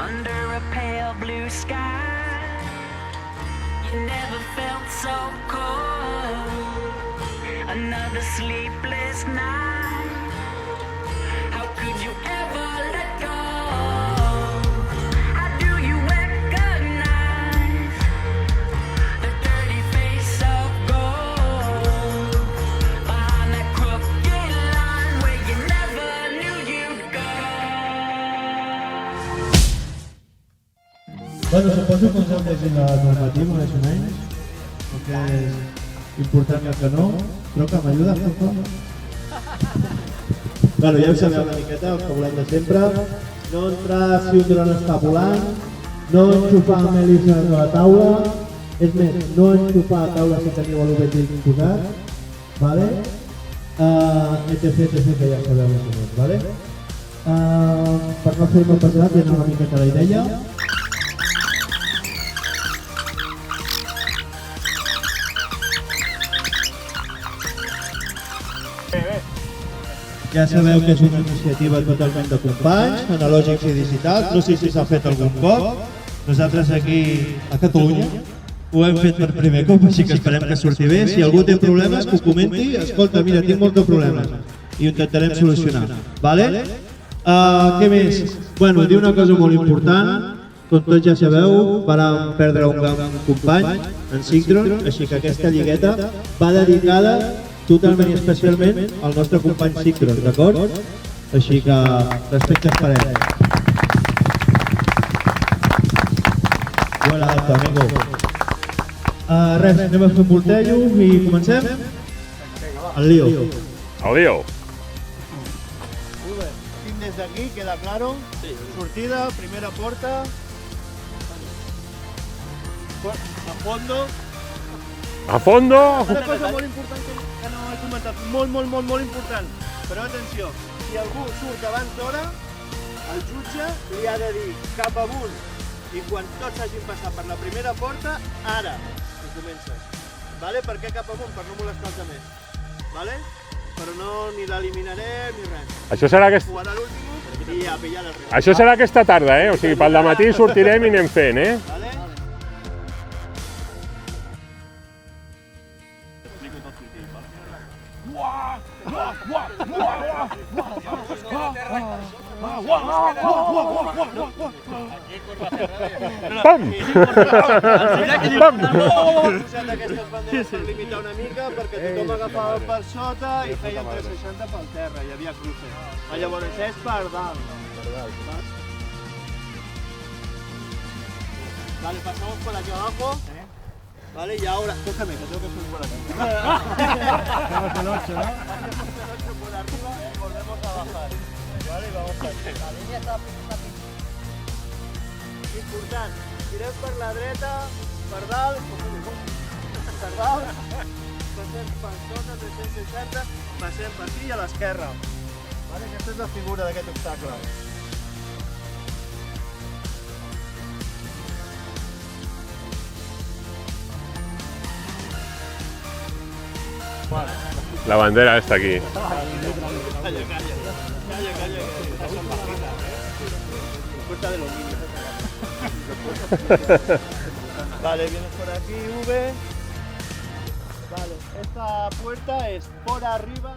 under a pale blue sky. You never felt so cold. Another sleepless night. How could you ever let go? How do you recognize the dirty face of gold behind that crooked line where you never knew you'd go? Bueno, suposo que us heu llegit la normativa més o menys, el que és important i el que no, però que m'ajuda a fer fort. Bueno, ja ho sabeu una miqueta, el que volem de sempre, no entrar si un dron està volant, no enxufar amb hèlices a la taula, és més, no enxufar a taula si teniu l'objectiu posat, vale? etc, que ja sabeu més o menys, vale? Per no fer-me pesat, ja una miqueta la idea. Ja sabeu que és una iniciativa totalment de companys, analògics i digitals, no sé si s'ha fet algun cop. Nosaltres aquí a Catalunya ho hem fet per primer cop, així que esperem que surti bé. Si algú té problemes, que ho comenti. Escolta, mira, tinc molts problemes i ho intentarem solucionar. Vale? Què més? Bueno, dir una cosa molt important. Com tots ja sabeu, vàrem perdre un company, en Sigdron, així que aquesta lligueta va dedicada totalment i especialment al nostre company Sigdron, d'acord? Així que respectes per ell. Voilà, amigo. Res, anem a fer un voltello i comencem? El lío. El lío. Muy bé. Tinc des d'aquí, queda claro. Sortida, primera porta. A fondo. A fondo. Una cosa molt important que no he comentat, molt important, però atenció, si algú surt abans d'hora, el jutge li ha de dir cap amunt i quan tots hagin passat per la primera porta, ara que comences. Vale? Per què cap amunt? Per no molestar els altres. Vale? Però no ni l'eliminarem ni res. Això serà Jugarà l'últim i a pillar el riu. Això serà aquesta tarda, eh? O sigui, pel dematí sortirem i anem fent, eh? Vale? Pam! Pam! Posat aquestes banderes per limitar una mica perquè tothom agafava per sota i feia 360 pel terra, hi havia cruces. Llavors és per dalt. Vale, pasamos por aquí abajo. Vale, y ahora, tócame, que tengo que subir por aquí. Estamos en 8, ¿no? Por arriba y volvemos a bajar. Vale, vamos a aquí. La línea está important, tirem per la dreta, per dalt, per dalt, passem per sota, 360, passem per aquí i a l'esquerra. Vale, aquesta és la figura d'aquest obstacle. La bandera está aquí. Calla, son bajitas. Puerta de los niños. Vale, vienes por aquí, V. Vale, esta puerta es por arriba.